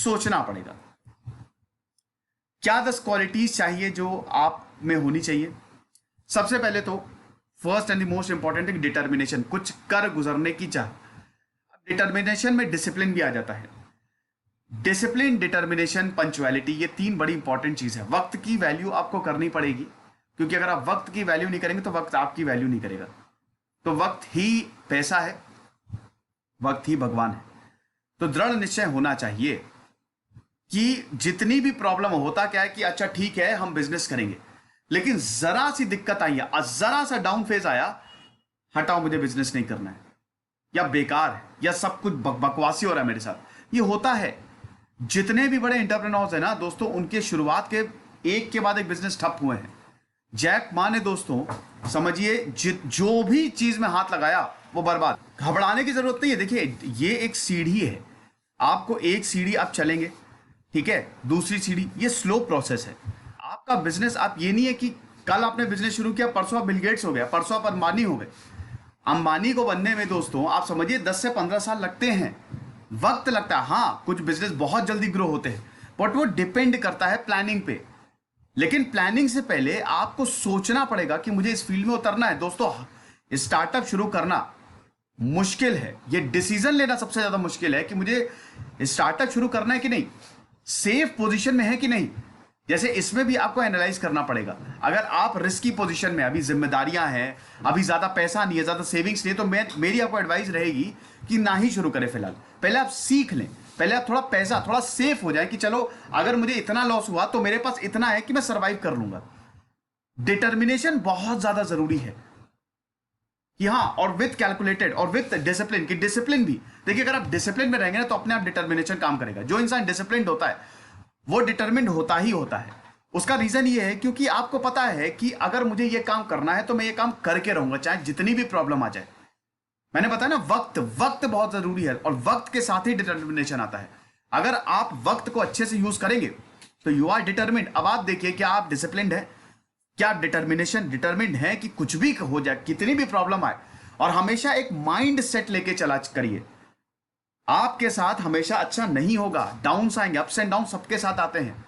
सोचना पड़ेगा। क्या 10 क्वालिटीज चाहिए जो आप में होनी चाहिए? सबसे पहले तो first and the most important है डिटर्मिनेशन, कुछ कर गुजरने की चाह। डिटर्मिनेशन में डिसिप्लिन भी आ जाता है। डिसिप्लिन, डिटर्मिनेशन, पंक्चुअलिटी, ये तीन बड़ी इंपॉर्टेंट चीज है। वक्त की वैल्यू आपको करनी पड़ेगी, क्योंकि अगर आप वक्त की वैल्यू नहीं करेंगे तो वक्त आपकी वैल्यू नहीं करेगा। तो वक्त ही पैसा है, वक्त ही भगवान है। तो दृढ़ निश्चय होना चाहिए कि जितनी भी प्रॉब्लम होता क्या है कि अच्छा ठीक है हम बिजनेस करेंगे, लेकिन जरा सी दिक्कत आई है, जरा सा डाउन फेज आया, हटाओ मुझे बिजनेस नहीं करना है, या बेकार है, या सब कुछ बकवासी हो रहा है मेरे साथ। ये होता है। जितने भी बड़े एंटरप्रेन्योर्स हैं ना दोस्तों, उनके शुरुआत के एक के बाद एक बिजनेस ठप हुए हैं। जैक मा ने दोस्तों समझिए जो भी चीज में हाथ लगाया वो बर्बाद। घबराने की जरूरत नहीं है। देखिए ये एक सीढ़ी है, आपको एक सीढ़ी आप चलेंगे, ठीक है, दूसरी सीढ़ी, ये स्लो प्रोसेस है। आपका बिजनेस, आप ये नहीं है कि कल आपने बिजनेस शुरू किया परसों आप बिल गेट्स हो गया, परसों आप अंबानी हो गए। अंबानी को बनने में दोस्तों आप समझिए 10 से 15 साल लगते हैं, वक्त लगता है। हाँ कुछ बिजनेस बहुत जल्दी ग्रो होते हैं, बट वो डिपेंड करता है प्लानिंग पे। लेकिन प्लानिंग से पहले आपको सोचना पड़ेगा कि मुझे इस फील्ड में उतरना है। दोस्तों स्टार्टअप शुरू करना मुश्किल है, ये डिसीजन लेना सबसे ज्यादा मुश्किल है कि मुझे स्टार्टअप शुरू करना है कि नहीं, सेफ पोजीशन में है कि नहीं। जैसे इसमें भी आपको एनालाइज करना पड़ेगा। अगर आप रिस्की पोजीशन में, अभी जिम्मेदारियां हैं, अभी ज्यादा पैसा नहीं है, ज्यादा सेविंग्स नहीं है, तो मेरी आपको एडवाइस रहेगी कि ना ही शुरू करें फिलहाल। पहले आप सीख लें, पहले आप थोड़ा पैसा थोड़ा सेफ हो जाए कि चलो अगर मुझे इतना लॉस हुआ तो मेरे पास इतना है कि मैं सर्वाइव कर लूंगा। डिटर्मिनेशन बहुत ज्यादा जरूरी है कि हाँ, और विथ कैलकुलेटेड और विथ डिसिप्लिन। की डिसिप्लिन भी देखिए, अगर आप डिसिप्लिन में रहेंगे ना तो अपने आप डिटर्मिनेशन काम करेगा। जो इंसान डिसिप्लिन होता है वो डिटर्मिन्ड होता ही होता है। उसका रीजन ये है क्योंकि आपको पता है कि अगर मुझे ये काम करना है तो मैं ये काम करके रहूंगा, चाहे जितनी भी प्रॉब्लम आ जाए। मैंने बताया ना, वक्त बहुत जरूरी है, और वक्त के साथ ही डिटर्मिनेशन आता है। अगर आप वक्त को अच्छे से यूज करेंगे तो यू आर डिटर्मिन्ड। अब आप देखिए, क्या आप डिसिप्लिन्ड है, क्या आप डिटर्मिन्ड है कि कुछ भी हो जाए, कितनी भी प्रॉब्लम आए, और हमेशा एक माइंड सेट लेके चला करिए। आपके साथ हमेशा अच्छा नहीं होगा, डाउन्स आएंगे, अप्स एंड डाउन सबके साथ आते हैं।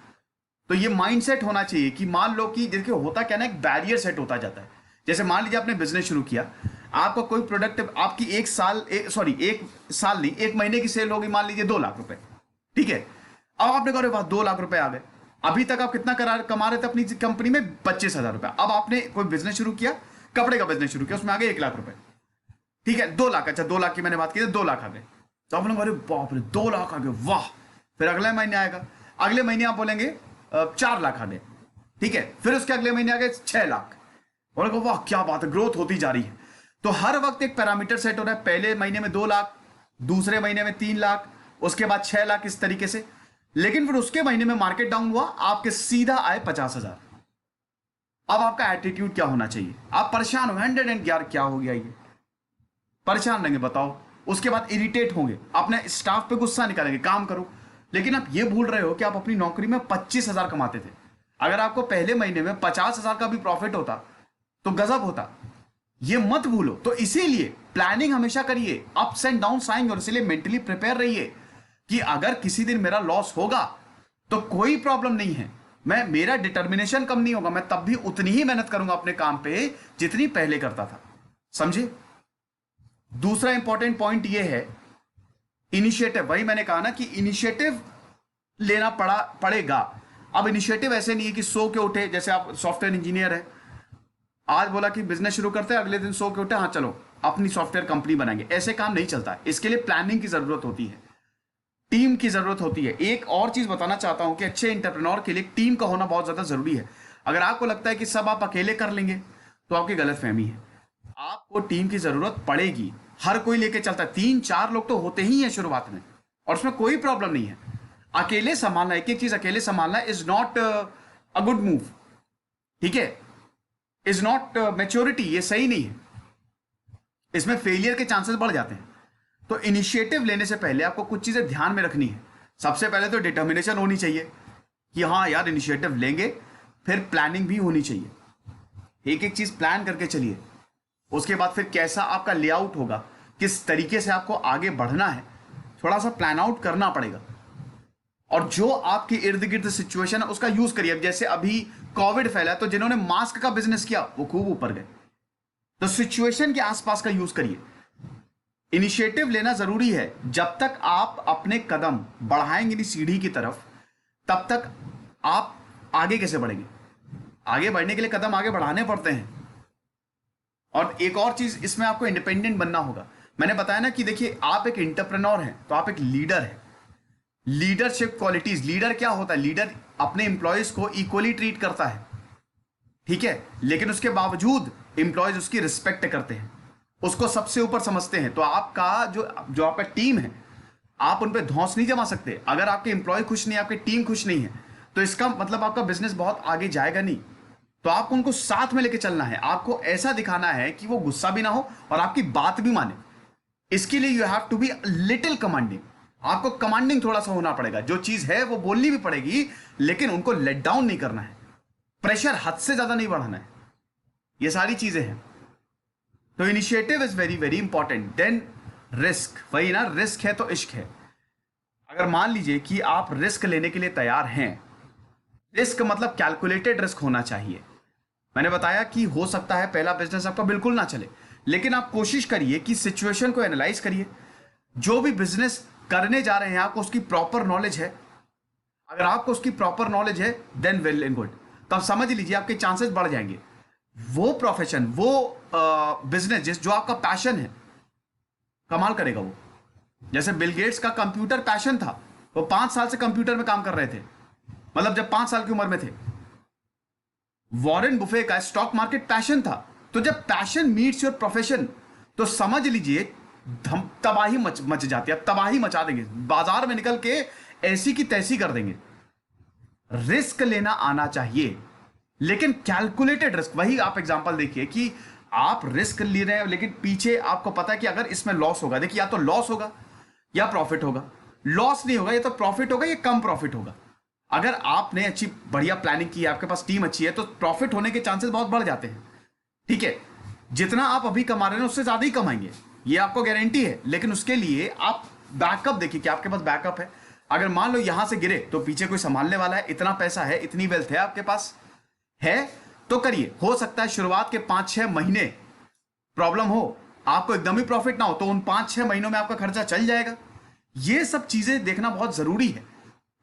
तो ये माइंडसेट होना चाहिए कि मान लो कि देखिए होता क्या ना, एक बैरियर सेट होता जाता है। जैसे मान लीजिए आपने बिजनेस शुरू किया, आपका कोई प्रोडक्ट, आपकी एक साल नहीं, एक महीने की सेल होगी मान लीजिए 2 लाख रुपए, ठीक है। अब आपने कहा बात 2 लाख रुपए आ गए। अभी तक आप कितना कमा रहे थे अपनी कंपनी में? 25,000 रुपए। अब आपने कोई बिजनेस शुरू किया, कपड़े का बिजनेस शुरू किया, उसमें आ गए 1 लाख रुपए, ठीक है। 2 लाख, अच्छा 2 लाख की मैंने बात की, 2 लाख आ गए। तो आप लोग अरे बाप रे 2 लाख आ गए, वाह। फिर अगले महीने आएगा, अगले महीने आप बोलेंगे 4 लाख आ गए, ठीक है। फिर उसके अगले महीने आ गए 6 लाख, और वाह क्या बात है, ग्रोथ होती जा रही है। तो हर वक्त एक पैरामीटर सेट हो रहा है। पहले महीने में 2 लाख, दूसरे महीने में 3 लाख, उसके बाद 6 लाख, इस तरीके से। लेकिन फिर उसके महीने में मार्केट डाउन हुआ, आपके सीधा आए 50,000। अब आपका एटीट्यूड क्या होना चाहिए? आप परेशान हो 111, क्या हो गया ये, परेशान रहेंगे बताओ। उसके बाद इरिटेट होंगे, अपने स्टाफ पे गुस्सा निकालेंगे, काम करो। लेकिन आप ये भूल रहे हो कि आप अपनी नौकरी में 25,000 कमाते थे। अगर आपको पहले महीने में 50,000 का भी प्रॉफिट होता तो गजब होता, ये मत भूलो। तो इसीलिए प्लानिंग हमेशा करिए, अप्स एंड डाउन आएंगे, और इसीलिए मेंटली प्रिपेयर रहिए कि अगर किसी दिन मेरा लॉस होगा तो कोई प्रॉब्लम नहीं है, मेरा डिटर्मिनेशन कम नहीं होगा, मैं तब भी उतनी ही मेहनत करूंगा अपने काम पे जितनी पहले करता था। समझे? दूसरा इंपॉर्टेंट पॉइंट यह है इनिशिएटिव। वही मैंने कहा ना कि इनिशिएटिव लेना पड़ेगा। अब इनिशिएटिव ऐसे नहीं है कि सो के उठे, जैसे आप सॉफ्टवेयर इंजीनियर है, आज बोला कि बिजनेस शुरू करते हैं, अगले दिन सो के उठे, हाँ चलो अपनी सॉफ्टवेयर कंपनी बनाएंगे। ऐसे काम नहीं चलता। इसके लिए प्लानिंग की जरूरत होती है, टीम की जरूरत होती है। एक और चीज बताना चाहता हूं कि अच्छे एंटरप्रेन्योर के लिए टीम का होना बहुत ज्यादा जरूरी है। अगर आपको लगता है कि सब आप अकेले कर लेंगे तो आपकी गलतफहमी है। आपको टीम की जरूरत पड़ेगी। हर कोई लेके चलता है, 3-4 लोग तो होते ही हैं शुरुआत में, और उसमें कोई प्रॉब्लम नहीं है। अकेले संभालना, एक एक चीज अकेले संभालना is not a good move, ठीक है, इज नॉट मैच्योरिटी, ये सही नहीं है। इसमें फेलियर के चांसेस बढ़ जाते हैं। तो इनिशिएटिव लेने से पहले आपको कुछ चीजें ध्यान में रखनी है। सबसे पहले तो डिटर्मिनेशन होनी चाहिए कि हाँ यार इनिशिएटिव लेंगे। फिर प्लानिंग भी होनी चाहिए, एक एक चीज प्लान करके चलिए। उसके बाद फिर कैसा आपका लेआउट होगा, किस तरीके से आपको आगे बढ़ना है, थोड़ा सा प्लान आउट करना पड़ेगा। और जो आपके इर्द गिर्द सिचुएशन है उसका यूज करिए। अब जैसे अभी कोविड फैला तो जिन्होंने मास्क का बिजनेस किया वो खूब ऊपर गए। तो सिचुएशन के आसपास का यूज करिए। इनिशिएटिव लेना जरूरी है। जब तक आप अपने कदम बढ़ाएंगे नहीं सीढ़ी की तरफ, तब तक आप आगे कैसे बढ़ेंगे? आगे बढ़ने के लिए कदम आगे बढ़ाने पड़ते हैं। और एक और चीज, इसमें आपको इंडिपेंडेंट बनना होगा। मैंने बताया ना कि देखिए, आप एक एंटरप्रेन्योर हैं तो आप एक लीडर हैं। लीडरशिप क्वालिटीज, लीडर क्या होता है? लीडर अपने एम्प्लॉयज को इक्वली ट्रीट करता है, ठीक है, लेकिन उसके बावजूद एम्प्लॉयज उसकी रिस्पेक्ट करते हैं, उसको सबसे ऊपर समझते हैं। तो आपका जो आपका टीम है, आप उन पे धौंस नहीं जमा सकते। अगर आपके एम्प्लॉय खुश नहीं, आपकी टीम खुश नहीं है, तो इसका मतलब आपका बिजनेस बहुत आगे जाएगा नहीं। तो आपको उनको साथ में लेके चलना है। आपको ऐसा दिखाना है कि वो गुस्सा भी ना हो और आपकी बात भी माने। इसके लिए you have to be little commanding. आपको कमांडिंग थोड़ा सा होना पड़ेगा। जो चीज है वो बोलनी भी पड़ेगी, लेकिन उनको लेट डाउन नहीं करना है। प्रेशर हद से ज्यादा नहीं बढ़ाना है। ये सारी चीजें हैं। तो initiative is very very important. Then risk, वही ना, रिस्क है तो इश्क है। अगर मान लीजिए कि आप रिस्क लेने के लिए तैयार हैं, रिस्क मतलब कैलकुलेटेड रिस्क होना चाहिए। मैंने बताया कि हो सकता है पहला बिजनेस आपका बिल्कुल ना चले, लेकिन आप कोशिश करिए कि सिचुएशन को एनालाइज करिए। जो भी बिजनेस करने जा रहे हैं आपको उसकी प्रॉपर नॉलेज है। अगर आपको उसकी प्रॉपर नॉलेज है देन वेल एंड गुड, तो आप समझ लीजिए आपके चांसेस बढ़ जाएंगे। वो प्रोफेशन, वो बिजनेस जो आपका पैशन है, कमाल करेगा वो। जैसे बिल गेट्स का कंप्यूटर पैशन था, वो 5 साल से कंप्यूटर में काम कर रहे थे, मतलब जब 5 साल की उम्र में थे। वॉरेन बुफे का स्टॉक मार्केट पैशन था। तो जब पैशन मीट्स योर प्रोफेशन, तो समझ लीजिए तबाही मच जाती है। तबाही मचा देंगे, बाजार में निकल के ऐसी की तैसी कर देंगे। रिस्क लेना आना चाहिए, लेकिन कैलकुलेटेड रिस्क। वही आप एग्जांपल देखिए कि आप रिस्क ले रहे हैं, लेकिन पीछे आपको पता है कि अगर इसमें लॉस होगा, देखिए या तो लॉस होगा या प्रॉफिट होगा। लॉस नहीं होगा, या तो प्रॉफिट होगा या कम प्रॉफिट होगा। अगर आपने अच्छी बढ़िया प्लानिंग की है, आपके पास टीम अच्छी है, तो प्रॉफिट होने के चांसेस बहुत बढ़ जाते हैं, ठीक है। जितना आप अभी कमा रहे हैं उससे ज्यादा ही कमाएंगे, ये आपको गारंटी है। लेकिन उसके लिए आप बैकअप देखिए कि आपके पास बैकअप है। अगर मान लो यहां से गिरे तो पीछे कोई संभालने वाला है, इतना पैसा है, इतनी वेल्थ है आपके पास है, तो करिए। हो सकता है शुरुआत के 5-6 महीने प्रॉब्लम हो, आपको एकदम ही प्रॉफिट ना हो, तो उन 5-6 महीनों में आपका खर्चा चल जाएगा। ये सब चीजें देखना बहुत जरूरी है।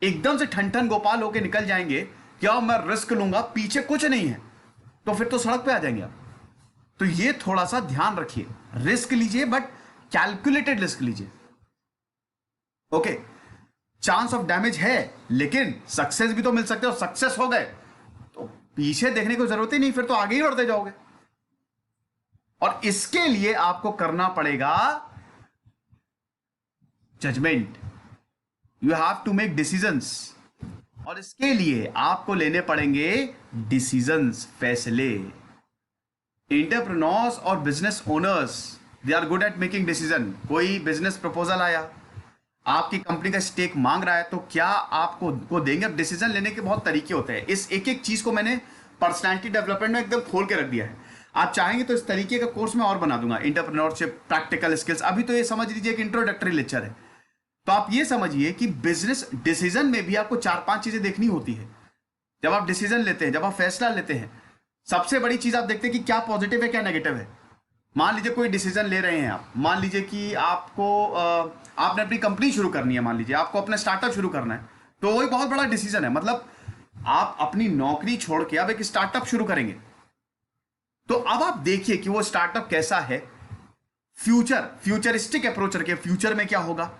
एकदम से ठन गोपाल होके निकल जाएंगे, क्या मैं रिस्क लूंगा, पीछे कुछ नहीं है, तो फिर तो सड़क पे आ जाएंगे आप। तो ये थोड़ा सा ध्यान रखिए। रिस्क लीजिए बट कैलकुलेटेड रिस्क लीजिए, ओके। चांस ऑफ डैमेज है, लेकिन सक्सेस भी तो मिल सकते हो। सक्सेस हो गए तो पीछे देखने की जरूरत ही नहीं, फिर तो आगे ही बढ़ते जाओगे। और इसके लिए आपको करना पड़ेगा judgement. You have to make decisions, और इसके लिए आपको लेने पड़ेंगे डिसीजंस, फैसले। एंटरप्रेन्योर्स और business owners, they are good at making decision. कोई बिजनेस प्रपोजल आया, आपकी कंपनी का स्टेक मांग रहा है, तो क्या आपको देंगे? अब डिसीजन लेने के बहुत तरीके होते हैं। इस एक एक चीज को मैंने पर्सनालिटी डेवलपमेंट में एकदम खोल के रख दिया है। आप चाहेंगे तो इस तरीके का कोर्स में और बना दूंगा, एंटरप्रेन्योरशिप, प्रैक्टिकल स्किल्स। अभी तो ये समझ लीजिए कि इंट्रोडक्टरी लेक्चर है। तो आप ये समझिए कि बिजनेस डिसीजन में भी आपको 4-5 चीजें देखनी होती है। जब आप डिसीजन लेते हैं, जब आप फैसला लेते हैं, सबसे बड़ी चीज आप देखते हैं कि क्या पॉजिटिव है क्या नेगेटिव है। मान लीजिए कोई डिसीजन ले रहे हैं आप, मान लीजिए कि आपने अपनी कंपनी शुरू करनी है, मान लीजिए आपको अपना स्टार्टअप शुरू करना है, तो वही बहुत बड़ा डिसीजन है। मतलब आप अपनी नौकरी छोड़ के अब एक स्टार्टअप शुरू करेंगे, तो अब आप देखिए कि वो स्टार्टअप कैसा है। फ्यूचरिस्टिक अप्रोच रखिए, फ्यूचर में क्या होगा।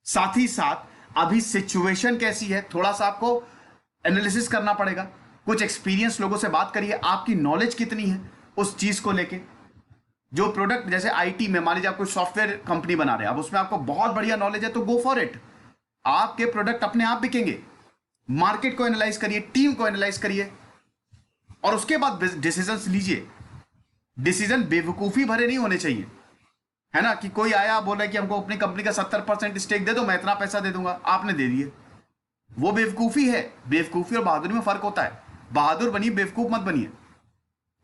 साथ ही साथ अभी सिचुएशन कैसी है, थोड़ा सा आपको एनालिसिस करना पड़ेगा। कुछ एक्सपीरियंस लोगों से बात करिए, आपकी नॉलेज कितनी है उस चीज को लेके। जो प्रोडक्ट, जैसे आईटी में मान लीजिए आप कोई सॉफ्टवेयर कंपनी बना रहे हैं, अब उसमें आपको बहुत बढ़िया नॉलेज है, तो गो फॉर इट। आपके प्रोडक्ट अपने आप बिकेंगे। मार्केट को एनालाइज करिए, टीम को एनालाइज करिए, और उसके बाद डिसीजंस लीजिए। डिसीजन बेवकूफी भरे नहीं होने चाहिए, है ना, कि कोई आया बोला कि हमको अपनी कंपनी का 70% स्टेक दे दो, मैं इतना पैसा दे दूंगा, आपने दे दिए। वो बेवकूफी है। बेवकूफी और बहादुरी में फर्क होता है। बहादुर बनिए, बेवकूफ मत बनिए।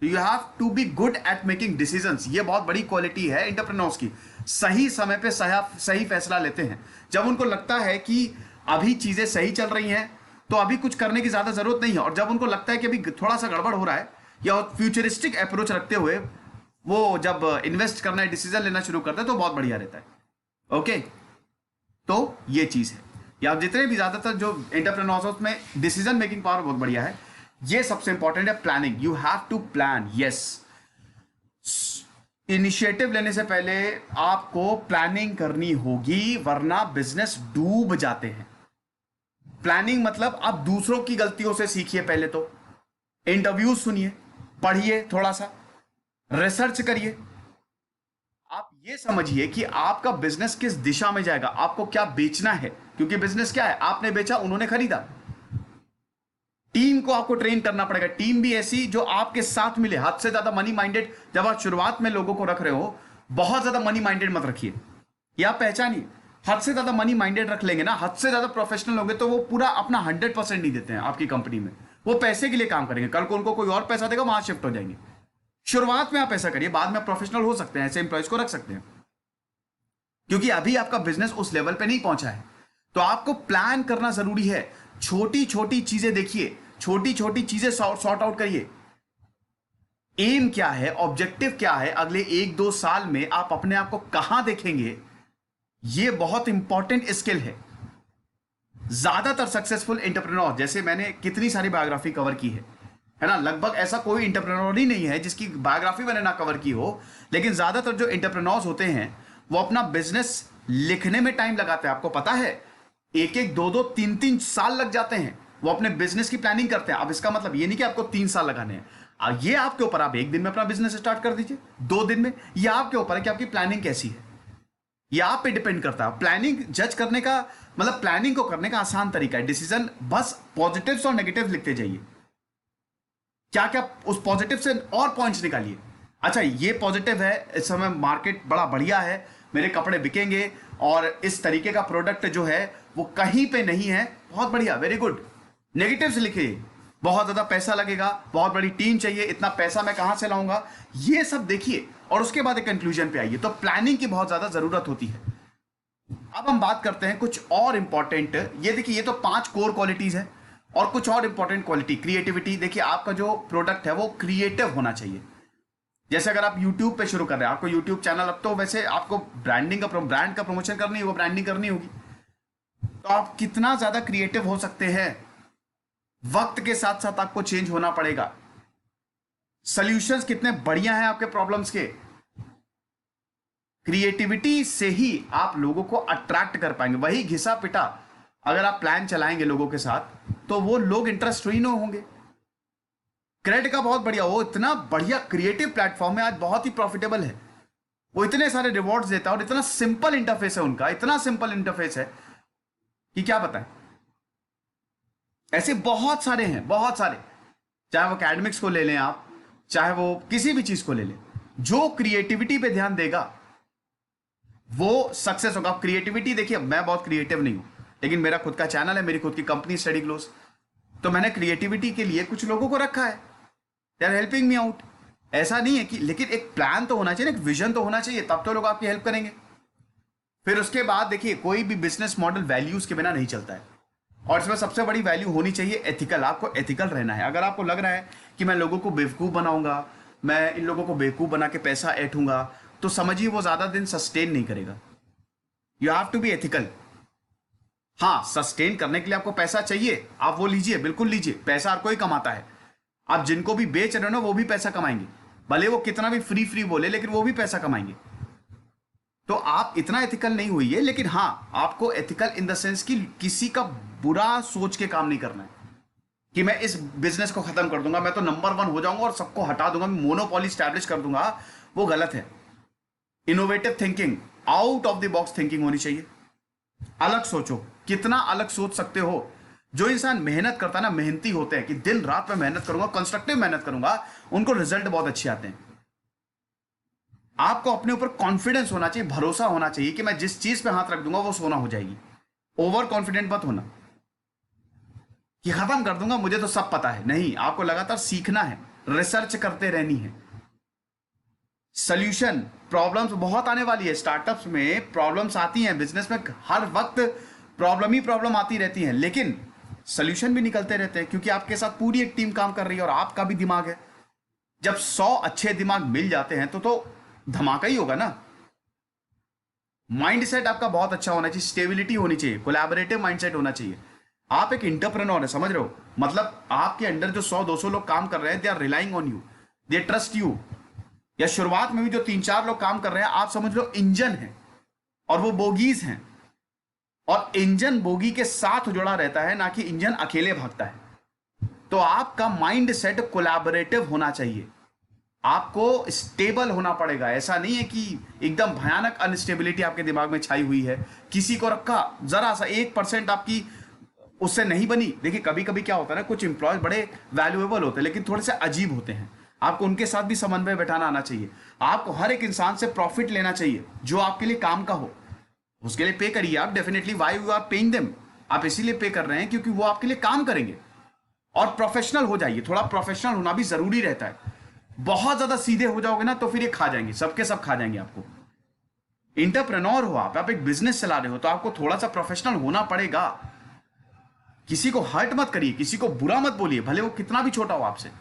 You have to be good at making decisions. ये बहुत बड़ी क्वालिटी है एंटरप्रेन्योर्स की। सही समय पे सही फैसला लेते हैं। जब उनको लगता है कि अभी चीजें सही चल रही हैं तो अभी कुछ करने की ज्यादा जरूरत नहीं है, और जब उनको लगता है कि अभी थोड़ा सा गड़बड़ हो रहा है, या फ्यूचरिस्टिक अप्रोच रखते हुए वो जब इन्वेस्ट करना है, डिसीजन लेना शुरू करते हैं, तो बहुत बढ़िया रहता है। ओके, तो ये चीज है, या जितने भी ज्यादातर जो एंटरप्रेन्योर्स हैं उसमें डिसीजन मेकिंग पावर बहुत बढ़िया है। ये सबसे इंपॉर्टेंट है, planning. You have to plan. Yes, initiative लेने से पहले आपको प्लानिंग करनी होगी, वरना बिजनेस डूब जाते हैं। प्लानिंग मतलब आप दूसरों की गलतियों से सीखिए, पहले तो इंटरव्यू सुनिए, पढ़िए, थोड़ा सा रिसर्च करिए। आप ये समझिए कि आपका बिजनेस किस दिशा में जाएगा, आपको क्या बेचना है, क्योंकि बिजनेस क्या है, आपने बेचा, उन्होंने खरीदा। टीम को आपको ट्रेन करना पड़ेगा, टीम भी ऐसी जो आपके साथ मिले। हद से ज्यादा मनी माइंडेड, जब आप शुरुआत में लोगों को रख रहे हो, बहुत ज्यादा मनी माइंडेड मत रखिए, ये आप पहचानिए। हद से ज्यादा मनी माइंडेड रख लेंगे ना, हद से ज्यादा प्रोफेशनल होंगे, तो वो पूरा अपना 100% नहीं देते हैं आपकी कंपनी में। वो पैसे के लिए काम करेंगे, कल को उनको कोई और पैसा देगा, वहां शिफ्ट हो जाएंगे। शुरुआत में आप ऐसा करिए, बाद में आप प्रोफेशनल हो सकते हैं, ऐसे इंप्लॉयज को रख सकते हैं, क्योंकि अभी आपका बिजनेस उस लेवल पे नहीं पहुंचा है। तो आपको प्लान करना जरूरी है। छोटी छोटी चीजें देखिए, छोटी छोटी चीजें सॉर्ट आउट करिए। एम क्या है, ऑब्जेक्टिव क्या है, अगले 1-2 साल में आप अपने आप को कहां देखेंगे, यह बहुत इंपॉर्टेंट स्किल है। ज्यादातर सक्सेसफुल एंटरप्रेन्योर, जैसे मैंने कितनी सारी बायोग्राफी कवर की है ना, लगभग ऐसा कोई एंटरप्रेन्योर ही नहीं है जिसकी बायोग्राफी मैंने ना कवर की हो, लेकिन ज्यादातर जो एंटरप्रेन्योर्स होते हैं वो अपना बिजनेस लिखने में टाइम लगाते हैं। आपको पता है, 1-1, 2-2, 3-3 साल लग जाते हैं वो अपने बिजनेस की प्लानिंग करते हैं। अब इसका मतलब ये नहीं कि आपको 3 साल लगाने हैं, ये आपके ऊपर, आप 1 दिन में अपना बिजनेस स्टार्ट कर दीजिए, 2 दिन में, यह आपके ऊपर है कि आपकी प्लानिंग कैसी है। यह आप पे डिपेंड करता है। प्लानिंग जज करने का मतलब, प्लानिंग को करने का आसान तरीका है डिसीजन, बस पॉजिटिव्स और नेगेटिव्स लिखते जाइए। क्या क्या उस पॉजिटिव से और पॉइंट्स निकालिए। अच्छा, ये पॉजिटिव है, इस समय मार्केट बड़ा बढ़िया है, मेरे कपड़े बिकेंगे, और इस तरीके का प्रोडक्ट जो है वो कहीं पे नहीं है, बहुत बढ़िया, वेरी गुड। नेगेटिव्स लिखिए, बहुत ज्यादा पैसा लगेगा, बहुत बड़ी टीम चाहिए, इतना पैसा मैं कहां से लाऊंगा, ये सब देखिए, और उसके बाद एक कंक्लूजन पे आइए। तो प्लानिंग की बहुत ज्यादा जरूरत होती है। अब हम बात करते हैं कुछ और इंपॉर्टेंट, ये देखिए, ये तो 5 कोर क्वालिटीज है, और कुछ और इंपॉर्टेंट क्वालिटी, क्रिएटिविटी। देखिए, आपका जो प्रोडक्ट है वो क्रिएटिव होना चाहिए। जैसे अगर आप YouTube पे शुरू कर रहे हैं, आपको YouTube चैनल, अब तो वैसे आपको ब्रांड का प्रमोशन करनी है, वो ब्रांडिंग करनी होगी, तो आप कितना ज्यादा क्रिएटिव हो सकते हैं। वक्त के साथ साथ आपको चेंज होना पड़ेगा। सॉल्यूशंस कितने बढ़िया हैं आपके प्रॉब्लम्स के। क्रिएटिविटी से ही आप लोगों को अट्रैक्ट कर पाएंगे। वही घिसा पिटा अगर आप प्लान चलाएंगे लोगों के साथ, तो वो लोग इंटरेस्ट ही नहीं होंगे। क्रेड का बहुत बढ़िया, वो इतना बढ़िया क्रिएटिव प्लेटफॉर्म है, आज बहुत ही प्रॉफिटेबल है। वो इतने सारे रिवॉर्ड्स देता है, और इतना सिंपल इंटरफेस है उनका, इतना सिंपल इंटरफेस है कि क्या बताएं। ऐसे बहुत सारे हैं, बहुत सारे, चाहे वो एकेडमिक्स को ले लें आप, चाहे वो किसी भी चीज को ले लें, जो क्रिएटिविटी पे ध्यान देगा वो सक्सेस होगा। आप क्रिएटिविटी देखिए, मैं बहुत क्रिएटिव नहीं हूं, लेकिन मेरा खुद का चैनल है, मेरी खुद की कंपनी स्टडी ग्लोस, तो मैंने क्रिएटिविटी के लिए कुछ लोगों को रखा है, they are helping me out. ऐसा नहीं है कि, लेकिन एक प्लान तो होना चाहिए, एक विजन तो होना चाहिए, तब तो लोग आपकी हेल्प करेंगे। फिर उसके बाद देखिए, कोई भी बिजनेस मॉडल वैल्यूज के बिना नहीं चलता है, और इसमें सबसे बड़ी वैल्यू होनी चाहिए एथिकल। आपको एथिकल रहना है। अगर आपको लग रहा है कि मैं लोगों को बेवकूफ बनाऊंगा, मैं इन लोगों को बेवकूफ बना के पैसा ऐठूंगा, तो समझिए वो ज्यादा दिन सस्टेन नहीं करेगा। You have to be ethical. हाँ, सस्टेन करने के लिए आपको पैसा चाहिए, आप वो लीजिए, बिल्कुल लीजिए, पैसा हर कोई कमाता है। आप जिनको भी बेच रहे हो ना, वो भी पैसा कमाएंगे, भले वो कितना भी फ्री बोले, लेकिन वो भी पैसा कमाएंगे। तो आप इतना एथिकल नहीं हुई है, लेकिन हाँ, आपको एथिकल इन द सेंस कि किसी का बुरा सोच के काम नहीं करना है कि मैं इस बिजनेस को खत्म कर दूंगा, मैं तो नंबर 1 हो जाऊंगा और सबको हटा दूंगा, मोनोपोली स्टैब्लिश कर दूंगा, वो गलत है। Innovative thinking, out of the box thinking होनी चाहिए। अलग सोचो, कितना अलग सोच सकते हो। जो इंसान मेहनत करता है ना, मेहनती होते हैं कि दिन रात में मेहनत करूंगा, कंस्ट्रक्टिव मेहनत करूंगा, उनको रिजल्ट बहुत अच्छे आते हैं। आपको अपने ऊपर कॉन्फिडेंस होना चाहिए, भरोसा होना चाहिए कि मैं जिस चीज पे हाथ रख दूंगा वो सोना हो जाएगी। ओवर कॉन्फिडेंट मत होना कि खत्म कर दूंगा, मुझे तो सब पता है। नहीं, आपको लगातार सीखना है, रिसर्च करते रहनी है। सॉल्यूशन, प्रॉब्लम्स बहुत आने वाली है, स्टार्टअप्स में प्रॉब्लम्स आती हैं, बिजनेस में हर वक्त प्रॉब्लम ही प्रॉब्लम आती रहती है, लेकिन सोल्यूशन भी निकलते रहते हैं, क्योंकि आपके साथ पूरी एक टीम काम कर रही है और आपका भी दिमाग है। जब 100 अच्छे दिमाग मिल जाते हैं तो धमाका ही होगा ना। माइंडसेट आपका बहुत अच्छा होना चाहिए, स्टेबिलिटी होनी चाहिए, कोलैबोरेटिव माइंडसेट होना चाहिए। आप एक इंटरप्रेन्योर है, समझ रहे हो? मतलब आपके अंडर जो 100-200 लोग काम कर रहे हैं, they are relying on you, they trust you. या शुरुआत में भी जो 3-4 लोग काम कर रहे हैं, आप समझ लो इंजन है और वो बोगीज हैं, और इंजन बोगी के साथ जुड़ा रहता है, ना कि इंजन अकेले भागता है। तो आपका माइंड सेट कोलैबोरेटिव होना चाहिए, आपको स्टेबल होना पड़ेगा। ऐसा नहीं है कि एकदम भयानक अनस्टेबिलिटी आपके दिमाग में छाई हुई है, किसी को रखा जरा सा 1% आपकी उससे नहीं बनी। देखिए कभी कभी क्या होता है ना, कुछ इंप्लॉयज बड़े वैल्यूएबल होते हैं लेकिन थोड़े से अजीब होते हैं, आपको उनके साथ भी समन्वय बैठाना आना चाहिए। आपको हर एक इंसान से प्रॉफिट लेना चाहिए जो आपके लिए काम का हो, उसके लिए पे करिए आप, definitely. Why you are paying them, आप इसीलिए पे कर रहे हैं क्योंकि वो आपके लिए काम करेंगे। और प्रोफेशनल हो जाइए, थोड़ा प्रोफेशनल होना भी जरूरी रहता है। बहुत ज्यादा सीधे हो जाओगे ना तो फिर ये खा जाएंगे, सबके सब खा जाएंगे आपको। इंटरप्रेन्योर हो आप एक बिजनेस चला रहे हो, तो आपको थोड़ा सा प्रोफेशनल होना पड़ेगा। किसी को हर्ट मत करिए, किसी को बुरा मत बोलिए, भले वो कितना भी छोटा हो आपसे,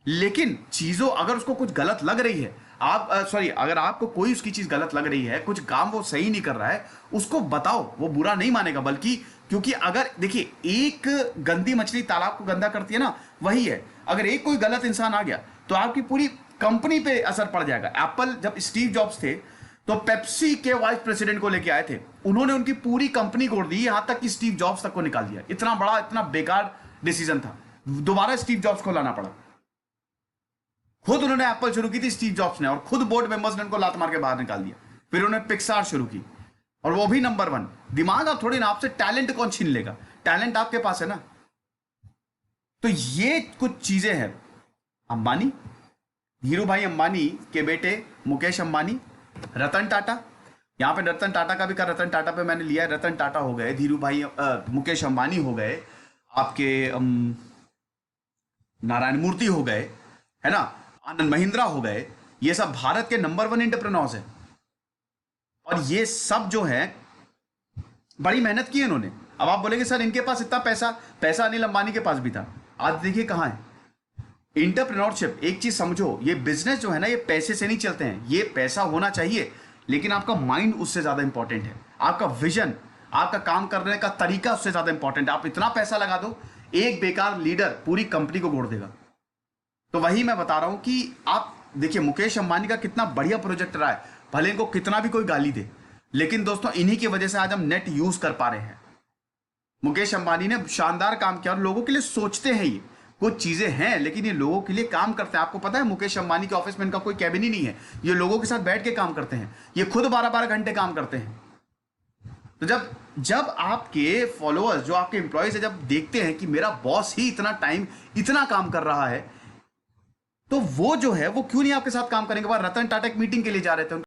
लेकिन चीजों अगर उसको कुछ गलत लग रही है, आप अगर आपको कोई उसकी चीज गलत लग रही है, कुछ काम वो सही नहीं कर रहा है, उसको बताओ, वो बुरा नहीं मानेगा। बल्कि क्योंकि अगर देखिए एक गंदी मछली तालाब को गंदा करती है ना, वही है। अगर एक कोई गलत इंसान आ गया तो आपकी पूरी कंपनी पे असर पड़ जाएगा। एप्पल जब स्टीव जॉब्स थे तो पेप्सी के वाइस प्रेसिडेंट को लेके आए थे, उन्होंने उनकी पूरी कंपनी तोड़ दी, यहां तक कि स्टीव जॉब्स तक को निकाल दिया। इतना बड़ा, इतना बेकार डिसीजन था, दोबारा स्टीव जॉब्स को लाना पड़ा। खुद उन्होंने एप्पल शुरू की थी स्टीव जॉब्स ने, और खुद बोर्ड मेंबर्स ने उनको लात मार के बाहर निकाल दिया। फिर उन्होंने पिक्सार शुरू की, और वो भी नंबर 1। दिमाग आप थोड़ी ना, आपसे टैलेंट कौन छीन लेगा? टैलेंट आपके पास है ना। तो ये कुछ चीजें हैं। अंबानी, धीरू भाई अंबानी के बेटे मुकेश अंबानी, रतन टाटा, यहां पे रतन टाटा का भी कर, रतन टाटा पे मैंने लिया है। रतन टाटा हो गए, धीरू भाई मुकेश अंबानी हो गए, आपके नारायण मूर्ति हो गए, है ना, आनंद महिंद्रा हो गए। ये सब भारत के नंबर 1 एंटरप्रेन्योर्स हैं, और ये सब जो है बड़ी मेहनत की है इन्होंने। अब आप बोलेंगे सर इनके पास इतना पैसा अनिल अंबानी के पास भी था, आज देखिए कहां है। इंटरप्रेन्योरशिप, एक चीज समझो, ये बिजनेस जो है ना, ये पैसे से नहीं चलते हैं। ये पैसा होना चाहिए, लेकिन आपका माइंड उससे ज्यादा इंपॉर्टेंट है, आपका विजन, आपका काम करने का तरीका उससे ज्यादा इंपॉर्टेंट है। आप इतना पैसा लगा दो, एक बेकार लीडर पूरी कंपनी को गोड़ देगा। तो वही मैं बता रहा हूं कि आप देखिए मुकेश अंबानी का कितना बढ़िया प्रोजेक्ट रहा है, भले इनको कितना भी कोई गाली दे, लेकिन दोस्तों इन्हीं की वजह से आज हम नेट यूज कर पा रहे हैं। मुकेश अंबानी ने शानदार काम किया, और लोगों के लिए सोचते हैं। ये कुछ चीजें हैं लेकिन ये लोगों के लिए काम करते हैं। आपको पता है मुकेश अंबानी के ऑफिस में इनका कोई कैबिन ही नहीं है, ये लोगों के साथ बैठ के काम करते हैं। ये खुद 12-12 घंटे काम करते हैं। तो जब आपके फॉलोअर्स, जो आपके एम्प्लॉयज है, जब देखते हैं कि मेरा बॉस ही इतना टाइम इतना काम कर रहा है, तो वो जो है वो क्यों नहीं आपके साथ काम करेंगे। रतन टाटा एक मीटिंग के लिए जा रहे थे,